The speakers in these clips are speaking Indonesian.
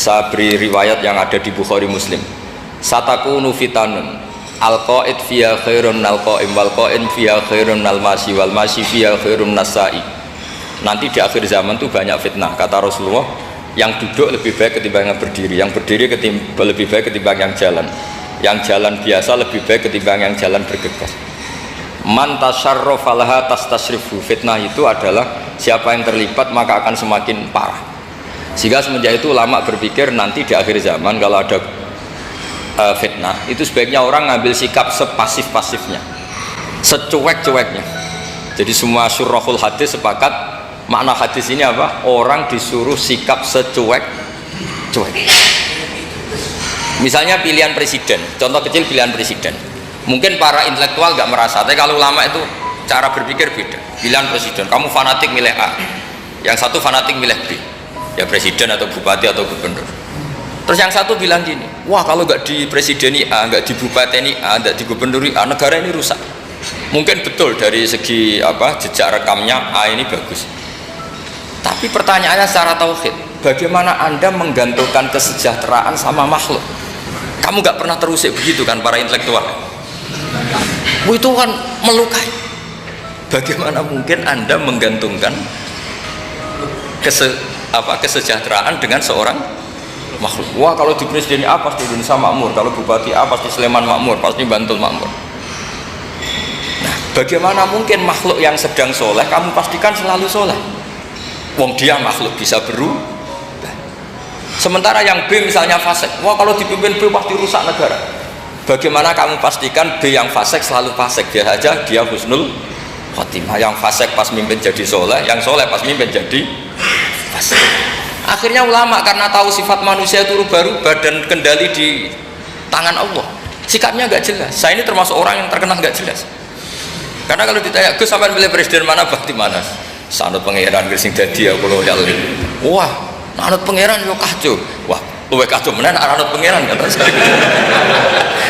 Saya beri riwayat yang ada di Bukhari Muslim. Satakunu fitanun al-qaid fiha khairun al-qaim wal qaim fiha khairun al-masi wal masi fiha khairun nasai. Nanti di akhir zaman itu banyak fitnah, kata Rasulullah. Yang duduk lebih baik ketimbang yang berdiri, yang berdiri lebih baik ketimbang yang jalan biasa lebih baik ketimbang yang jalan bergegas. Man tasyarrafa laha tastasrifu. Fitnah itu adalah siapa yang terlibat maka akan semakin parah. Sehingga semenjak itu ulama berpikir nanti di akhir zaman kalau ada fitnah itu sebaiknya orang ngambil sikap sepasif-pasifnya, secuek-cueknya. Jadi semua syurahul hadis sepakat makna hadis ini apa? Orang disuruh sikap secuek-cuek. Misalnya pilihan presiden, contoh kecil pilihan presiden. Mungkin para intelektual nggak merasa, tapi kalau ulama itu cara berpikir beda. Pilihan presiden, kamu fanatik milih A, yang satu fanatik milih B, ya presiden atau bupati atau gubernur. Terus yang satu bilang gini, wah kalau nggak di presideni A, nggak di bupateni A, nggak di gubernuri A, negara ini rusak. Mungkin betul dari segi jejak rekamnya A ini bagus. Tapi pertanyaannya secara tauhid, bagaimana Anda menggantungkan kesejahteraan sama makhluk? Kamu nggak pernah terusik begitu kan para intelektual? Itu kan melukai. Bagaimana mungkin Anda menggantungkan kesejahteraan dengan seorang makhluk? Wah kalau di presiden A pasti Indonesia makmur, kalau bupati A pasti Sleman makmur, pasti Bantul makmur. Nah, bagaimana mungkin makhluk yang sedang soleh kamu pastikan selalu soleh? Wong dia makhluk bisa berubah. Sementara yang B misalnya fasik, wah kalau dipimpin B pasti rusak negara. Bagaimana kamu pastikan B yang fasik selalu fasik? Biar aja dia husnul khotimah. Yang fasik pas mimpin jadi soleh, yang soleh pas mimpin jadi fasik. Akhirnya ulama karena tahu sifat manusia itu rubah-rubah dan kendali di tangan Allah, sikapnya nggak jelas. Saya ini termasuk orang yang terkenal nggak jelas. Karena kalau ditanya, Gus sampai pilih presiden mana, bakti mana? Sanut pangeran gersing dadi ya kula yali. Wah, anut pangeran yo kacau. Wah, luwe kacau menan anut pangeran kata saya.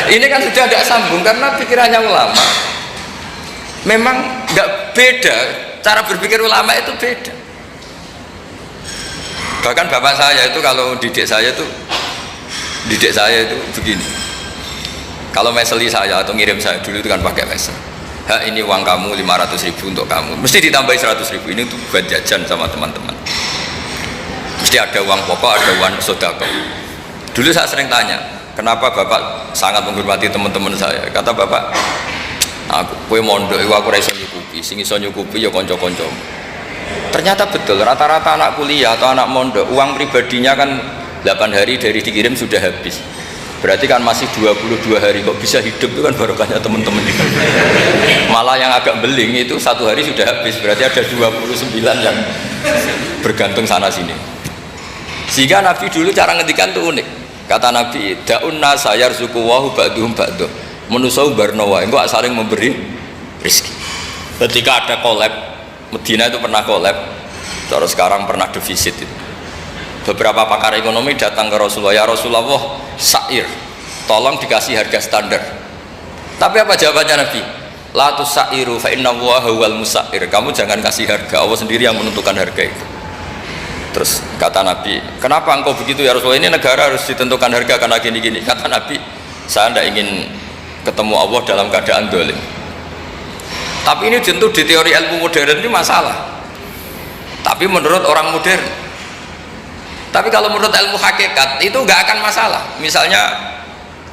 Ini kan sudah agak sambung karena pikirannya ulama. Memang enggak beda, cara berpikir ulama itu beda. Bahkan bapak saya itu kalau didik saya itu begini. Kalau meseli saya atau ngirim saya dulu itu kan pakai mesel. Ini uang kamu 500.000 untuk kamu, mesti ditambahi 100.000 ini untuk buat jajan sama teman-teman. Mesti ada uang pokok, ada uang sodako. Dulu saya sering tanya, kenapa bapak sangat menghormati teman-teman saya? Kata bapak, kue mondok, aku raiso nyukupi, sing iso nyukupi ya konco-konco. Ternyata betul, rata-rata anak kuliah atau anak mondok uang pribadinya kan 8 hari dari dikirim sudah habis. Berarti kan masih 22 hari, kok bisa hidup itu kan barokahnya teman-teman. Malah yang agak beling itu 1 hari sudah habis, berarti ada 29 yang bergantung sana sini. Sehingga Nabi dulu cara ngendikan itu unik. Kata Nabi, da'un nasa yarzuqu wahu ba'duhum ba'duh. Manusa barnawa, engko saling memberi rezeki. Ketika ada collab, Medina itu pernah collab, terus sekarang pernah defisit itu. Beberapa pakar ekonomi datang ke Rasulullah, ya Rasulullah, sa'ir, tolong dikasih harga standar. Tapi apa jawabannya Nabi? La tusairu fa inna Allaha huwal musair. Kamu jangan kasih harga, Allah sendiri yang menentukan harga itu. Terus kata Nabi, kenapa engkau begitu ya Rasulullah? Ini negara harus ditentukan harga karena gini-gini. Kata Nabi, saya tidak ingin ketemu Allah dalam keadaan dolim. Tapi ini tentu di teori ilmu modern ini masalah. Tapi menurut orang modern. Tapi kalau menurut ilmu hakikat itu nggak akan masalah. Misalnya,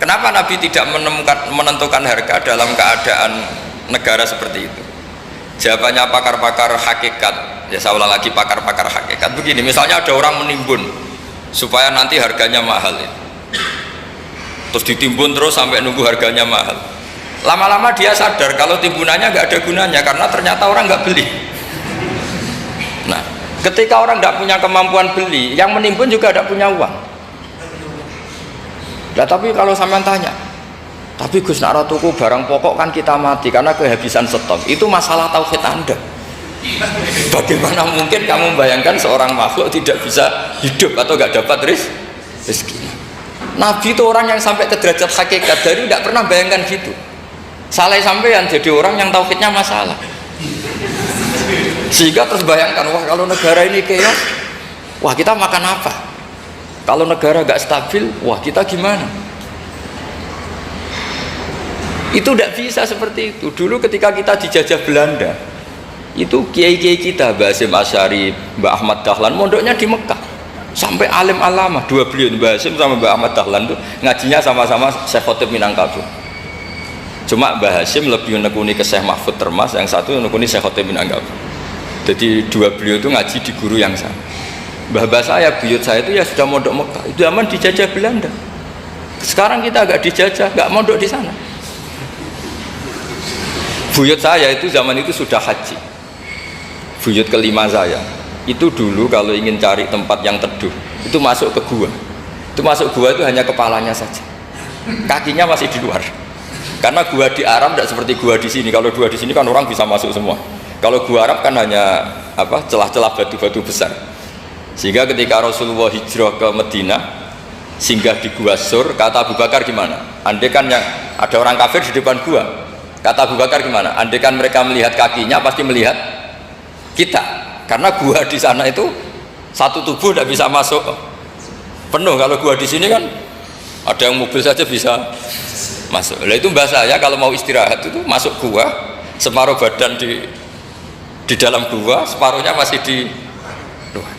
kenapa Nabi tidak menentukan harga dalam keadaan negara seperti itu? Jawabannya pakar-pakar hakikat, ya saya ulang lagi pakar-pakar hakikat. Begini, misalnya ada orang menimbun supaya nanti harganya mahal, ya. Terus ditimbun terus sampai nunggu harganya mahal. Lama-lama dia sadar kalau timbunannya nggak ada gunanya karena ternyata orang nggak beli. Nah, ketika orang tidak punya kemampuan beli, yang menimbun juga tidak punya uang. Nah, tapi kalau sampean tanya, tapi Gus nak tuku barang pokok kan kita mati karena kehabisan stok. Itu masalah tauhid Anda. Bagaimana mungkin kamu membayangkan seorang makhluk tidak bisa hidup atau nggak dapat rezeki? Nabi itu orang yang sampai ke derajat hakikat, dari tidak pernah bayangkan gitu. Salah sampean jadi orang yang tauhidnya masalah. Sehingga terus bayangkan, wah kalau negara ini keos, wah kita makan apa? Kalau negara gak stabil, wah kita gimana? Itu tidak bisa seperti itu. Dulu ketika kita dijajah Belanda, itu kiai-kiai kita, Mbah Hasyim Asy'ari, Mbah Ahmad Dahlan, mondoknya di Mekah. Sampai alim alama, dua beliau, Mbah Hasyim sama Mbah Ahmad Dahlan itu ngajinya sama-sama Syekh Khotib Minangkabau. Cuma Mbah Hasyim lebih menekuni ke Syekh Mahfud Termas, yang satu menekuni Syekh Khotib Minangkabau. Jadi dua beliau itu ngaji di guru yang sama. Mbah saya, buyut saya itu ya sudah mondok Mekah. Itu zaman dijajah Belanda. Sekarang kita agak dijajah, nggak mondok di sana. Buyut saya itu zaman itu sudah haji. Buyut kelima saya itu dulu kalau ingin cari tempat yang teduh itu masuk ke gua. Itu masuk gua itu hanya kepalanya saja, kakinya masih di luar. Karena gua di Arab tidak seperti gua di sini. Kalau gua di sini kan orang bisa masuk semua. Kalau gua Arab kan hanya celah-celah batu-batu besar. Sehingga ketika Rasulullah hijrah ke Madinah, singgah di gua Sur, kata Abu Bakar gimana? Andai kan yang ada orang kafir di depan gua, kata Abu Bakar gimana? Andai kan mereka melihat kakinya pasti melihat kita. Karena gua di sana itu satu tubuh tidak bisa masuk penuh. Kalau gua di sini kan ada yang mobil saja bisa masuk. Nah itu mbah saya kalau mau istirahat itu masuk gua, separuh badan di dalam gua, separuhnya masih di luar.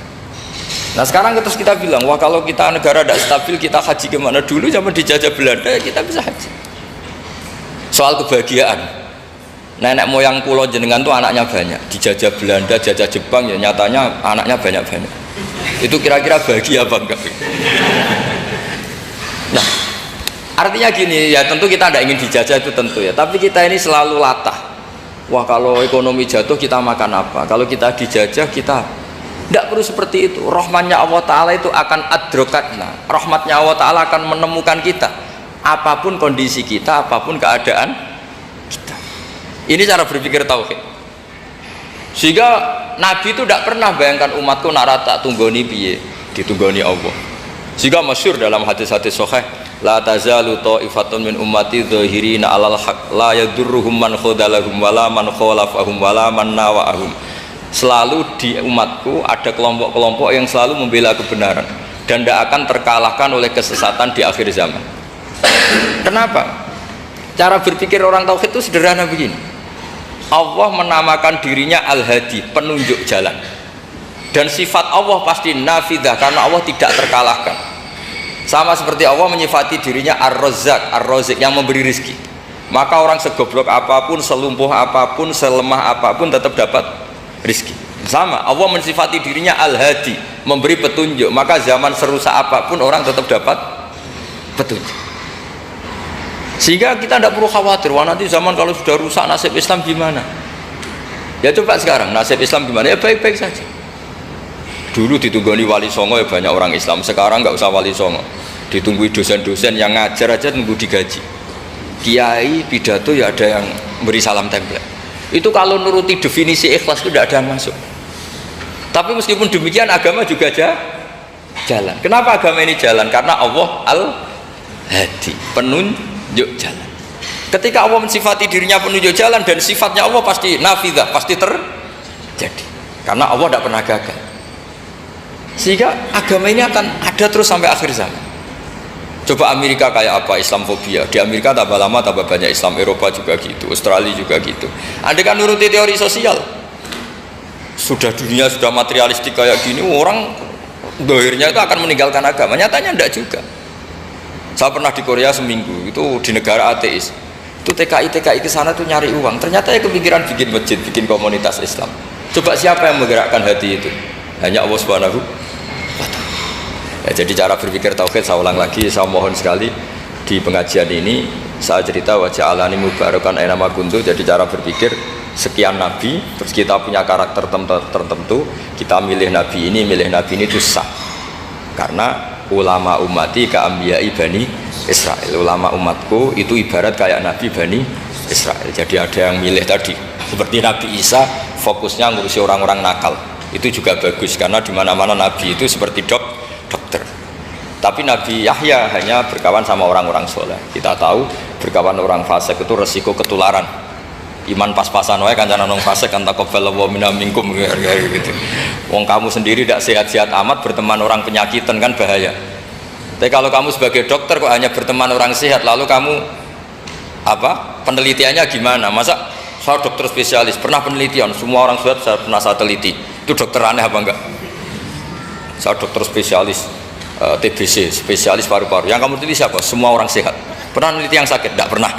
Nah sekarang terus kita bilang, wah kalau kita negara tidak stabil kita haji kemana? Dulu zaman dijajah Belanda kita bisa haji. Soal kebahagiaan, nenek moyang pulau jenengan tuh anaknya banyak, dijajah Belanda, jajah Jepang ya nyatanya anaknya banyak-banyak. Itu kira-kira bahagia apa enggak? Nah artinya gini ya, tentu kita tidak ingin dijajah itu tentu ya, tapi kita ini selalu latah. Wah kalau ekonomi jatuh kita makan apa? Kalau kita dijajah kita tidak perlu seperti itu. Rahmatnya Allah Ta'ala itu akan adrokatna, rahmatnya Allah Ta'ala akan menemukan kita apapun kondisi kita, apapun keadaan kita. Ini cara berpikir tauhid. Sehingga Nabi itu tidak pernah bayangkan umatku narata tunggoni piye, ditunggoni Allah. Sehingga masyhur dalam hadis-hadis sahih, la tazalu ta'ifatun min ummati dzahirina 'alal haq la yadurruhum man khadalahum wala man khalafahum wala man nawa'ahum. Selalu di umatku ada kelompok-kelompok yang selalu membela kebenaran dan tidak akan terkalahkan oleh kesesatan di akhir zaman. Kenapa? Cara berpikir orang tauhid itu sederhana begini. Allah menamakan dirinya Al-Hadi, penunjuk jalan. Dan sifat Allah pasti nafidah karena Allah tidak terkalahkan. Sama seperti Allah menyifati dirinya Ar-Razzaq, Ar-Razik yang memberi rizki. Maka orang segoblok apapun, selumpuh apapun, selemah apapun tetap dapat rizki. Sama, Allah mensifati dirinya Al-Hadi, memberi petunjuk. Maka zaman serusak apapun orang tetap dapat petunjuk. Sehingga kita tidak perlu khawatir, wah nanti zaman kalau sudah rusak nasib Islam gimana? Ya coba sekarang nasib Islam gimana? Ya baik-baik saja. Dulu ditunggoni wali songo ya banyak orang Islam, sekarang nggak usah wali songo, ditunggui dosen-dosen yang ngajar aja nunggu digaji. Kiai pidato ya ada yang beri salam tempel. Itu kalau nuruti definisi ikhlas itu tidak ada yang masuk. Tapi meskipun demikian agama juga jalan. Kenapa agama ini jalan? Karena Allah Al-Hadi, penunjuk jalan. Ketika Allah mensifati dirinya penunjuk jalan dan sifatnya Allah pasti nafidah, pasti terjadi. Karena Allah tidak pernah gagal. Sehingga agama ini akan ada terus sampai akhir zaman. Coba Amerika kayak apa Islamfobia? Di Amerika tambah lama tambah banyak Islam, Eropa juga gitu, Australia juga gitu. Andai kan nuruti teori sosial, sudah dunia sudah materialistik kayak gini, orang dohirnya itu akan meninggalkan agama. Nyatanya enggak juga. Saya pernah di Korea seminggu, itu di negara ateis. Itu TKI ke sana tuh nyari uang. Ternyata ya kepikiran bikin masjid, bikin komunitas Islam. Coba siapa yang menggerakkan hati itu? Hanya Allah Subhanahu wa Ta'ala. Ya, jadi cara berpikir tauhid saya ulang lagi, saya mohon sekali di pengajian ini saya cerita wajah alani mubarakan aina ma kuntu. Jadi cara berpikir sekian nabi, terus kita punya karakter tertentu, kita milih nabi ini itu sah. Karena ulama ummati ka ambiyai bani Israel. Ulama umatku itu ibarat kayak nabi bani Israel. Jadi ada yang milih tadi seperti Nabi Isa fokusnya ngurusi orang-orang nakal. Itu juga bagus karena di mana-mana nabi itu seperti dokter. Tapi Nabi Yahya hanya berkawan sama orang-orang soleh. Kita tahu berkawan orang fasik itu resiko ketularan. Iman pas-pasan wae kancanan wong fasik kan taqabbalallahu minna minkum gitu. Wong kamu sendiri tidak sehat-sehat amat berteman orang penyakitan kan bahaya. Tapi kalau kamu sebagai dokter kok hanya berteman orang sehat, lalu kamu apa? Penelitiannya gimana? Masa saya dokter spesialis, pernah penelitian, semua orang sehat saya pernah saya teliti. Itu dokter aneh apa enggak? Saya dokter spesialis TBC, spesialis paru-paru. Yang kamu teliti siapa? Semua orang sehat. Pernah meneliti yang sakit? Enggak pernah.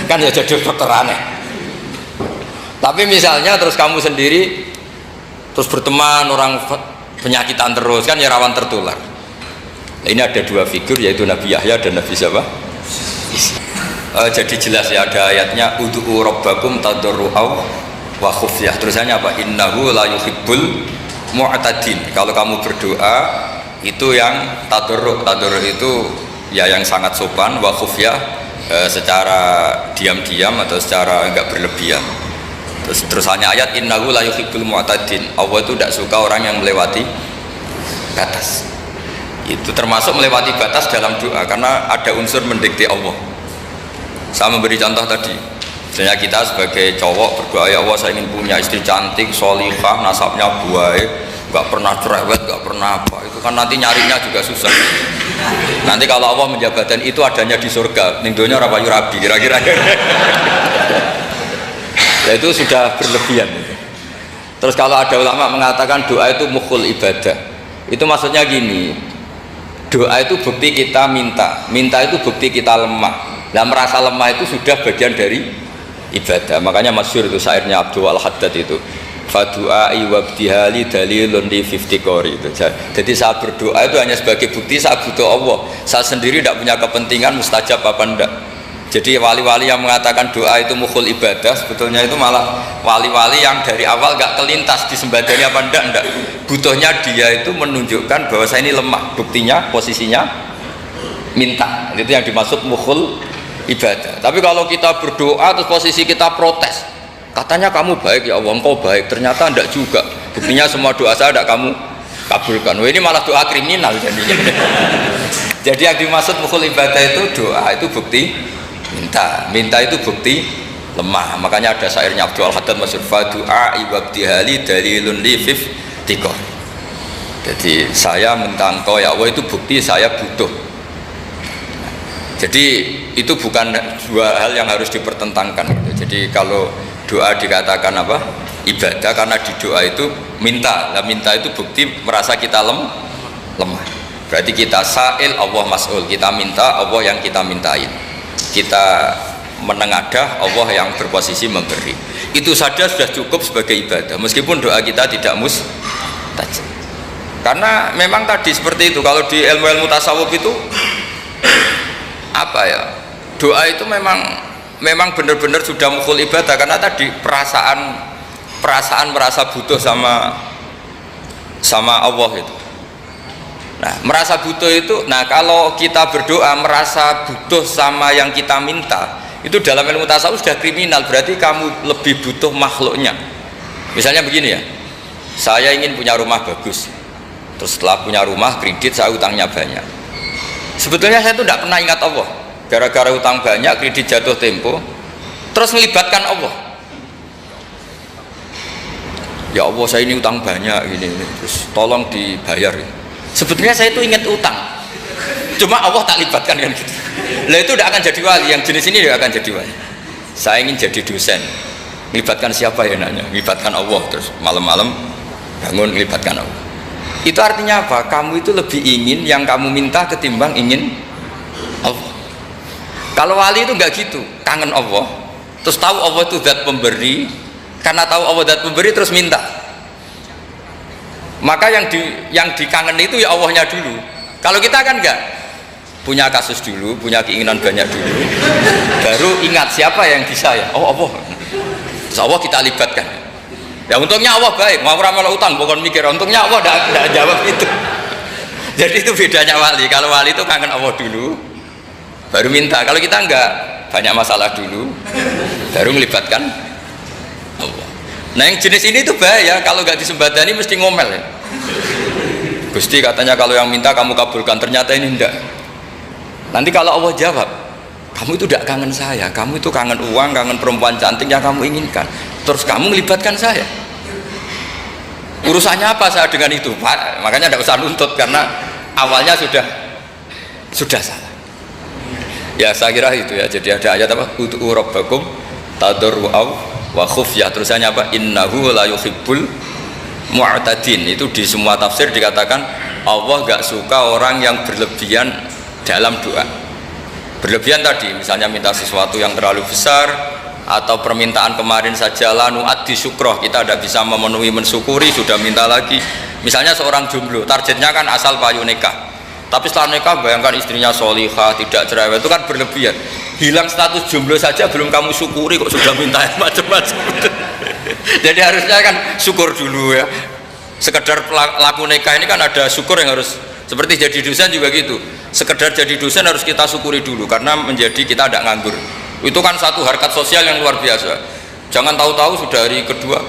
Kan ya jadi dokter aneh. Tapi misalnya terus kamu sendiri terus berteman orang penyakitan terus, kan ya rawan tertular. Nah, ini ada dua figur, yaitu Nabi Yahya dan Nabi siapa? Jadi jelas ya, ada ayatnya ud'u rabbakum tadarru'aw wa khufyah. Terusannya apa? Innahu la yuhibbul mu'tadin. Kalau kamu berdoa itu yang tadarru'. Tadarru' itu ya yang sangat sopan, wa khufyah secara diam-diam atau secara enggak berlebihan. Terus terusannya ayat innahu la yuhibbul mu'tadin. Allah itu tidak suka orang yang melewati batas. Itu termasuk melewati batas dalam doa karena ada unsur mendikte Allah. Saya memberi contoh tadi, misalnya kita sebagai cowok berdoa, ya Allah saya ingin punya istri cantik, sholihah, nasabnya baik, nggak pernah cerewet, nggak pernah apa. Itu kan nanti nyarinya juga susah. Nanti kalau Allah menjabatkan itu adanya di surga, ning donya ora payu rabi, kira-kira. Ya itu sudah berlebihan. Terus kalau ada ulama mengatakan doa itu mukhul ibadah, itu maksudnya gini, doa itu bukti kita minta, minta itu bukti kita lemah. Nah merasa lemah itu sudah bagian dari ibadah. Makanya masyhur itu syairnya Abdul Al-Haddad itu, fadu'ai wabdihali dalilun li 50 qori itu. Jadi saya berdoa itu hanya sebagai bukti saya butuh Allah. Saya sendiri tidak punya kepentingan mustajab apa enggak. Jadi wali-wali yang mengatakan doa itu mukhul ibadah, sebetulnya itu malah wali-wali yang dari awal enggak kelintas disembadani apa enggak. Butuhnya dia itu menunjukkan bahwa saya ini lemah. Buktinya posisinya minta. Itu yang dimaksud mukhul ibadah. Tapi kalau kita berdoa terus posisi kita protes, katanya kamu baik ya Allah, engkau baik, ternyata enggak juga. Buktinya semua doa saya enggak kamu kabulkan. Wah, ini malah doa kriminal jadinya. Jadi yang dimaksud mukhul ibadah itu doa itu bukti minta, minta itu bukti lemah. Makanya ada syairnya Abdul Al-Haddad masyhur, fadu'a ibabdihali dalilun li 50 qori. Jadi saya minta engkau ya Allah itu bukti saya butuh. Jadi itu bukan dua hal yang harus dipertentangkan. Jadi kalau doa dikatakan apa? Ibadah karena di doa itu minta. Nah, minta itu bukti merasa kita lemah. Berarti kita sa'il, Allah mas'ul. Kita minta, Allah yang kita mintain. Kita menengadah, Allah yang berposisi memberi. Itu saja sudah cukup sebagai ibadah. Meskipun doa kita tidak mustajab. Karena memang tadi seperti itu. Kalau di ilmu-ilmu tasawuf itu apa ya, doa itu memang benar-benar sudah mukhul ibadah karena tadi perasaan merasa butuh sama Allah itu. Nah merasa butuh itu, nah kalau kita berdoa merasa butuh sama yang kita minta, itu dalam ilmu tasawuf sudah kriminal. Berarti kamu lebih butuh makhluknya. Misalnya begini ya, saya ingin punya rumah bagus, terus setelah punya rumah kredit saya utangnya banyak. Sebetulnya saya itu tidak pernah ingat Allah. Gara-gara utang banyak, kredit jatuh tempo, terus melibatkan Allah. Ya Allah, saya ini utang banyak ini, terus tolong dibayar. Sebetulnya saya itu ingat utang, cuma Allah tak libatkan kan gitu. Lah itu tidak akan jadi wali. Yang jenis ini tidak akan jadi wali. Saya ingin jadi dosen, melibatkan siapa ya nanya? Melibatkan Allah, terus malam-malam bangun melibatkan Allah. Itu artinya apa? Kamu itu lebih ingin yang kamu minta ketimbang ingin Allah. Kalau wali itu enggak gitu, kangen Allah, terus tahu Allah itu zat pemberi, karena tahu Allah zat pemberi terus minta. Maka yang dikangen itu ya Allahnya dulu. Kalau kita kan enggak, punya kasus dulu, punya keinginan banyak dulu, baru ingat siapa yang bisa ya. Oh Allah, terus Allah kita libatkan. Ya untungnya Allah baik, mau ramal utang bukan mikir, untungnya Allah tidak jawab itu. Jadi itu bedanya wali. Kalau wali itu kangen Allah dulu baru minta. Kalau kita enggak, banyak masalah dulu baru melibatkan Allah. Nah yang jenis ini itu bahaya. Kalau enggak disembadani mesti ngomel ya. Gusti katanya kalau yang minta kamu kabulkan, ternyata ini enggak. Nanti kalau Allah jawab, kamu itu tidak kangen saya, kamu itu kangen uang, kangen perempuan cantik yang kamu inginkan, terus kamu melibatkan saya, urusannya apa saya dengan itu Pak? Makanya tidak usah nuntut karena awalnya sudah sudah salah. Ya saya kira itu ya. Jadi ada ayat apa? Ud'u rabbakum tadarru'aw wa khufyah. Terusannya apa? Innahu la yuhibbul mu'tadin. Itu di semua tafsir dikatakan Allah gak suka orang yang berlebihan dalam doa. Berlebihan tadi misalnya minta sesuatu yang terlalu besar, atau permintaan kemarin saja lanu addi syukroh, kita tidak bisa memenuhi mensyukuri, sudah minta lagi. Misalnya seorang jomblo, targetnya kan asal payu nikah, tapi setelah nikah bayangkan istrinya solihah, tidak cerewet, itu kan berlebihan. Hilang status jomblo saja belum kamu syukuri kok sudah minta yang macam-macam. Jadi harusnya kan syukur dulu ya. Sekedar laku nikah ini kan ada syukur yang harus, seperti jadi dosen juga gitu. Sekedar jadi dosen harus kita syukuri dulu karena menjadi kita tidak nganggur. Itu kan satu harkat sosial yang luar biasa. Jangan tahu-tahu sudah hari kedua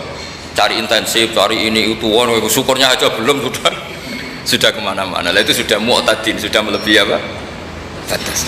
cari intensif, cari ini itu, syukurnya aja belum sudah kemana-mana. Lah itu sudah mu'tadin, sudah melebihi apa? Batas.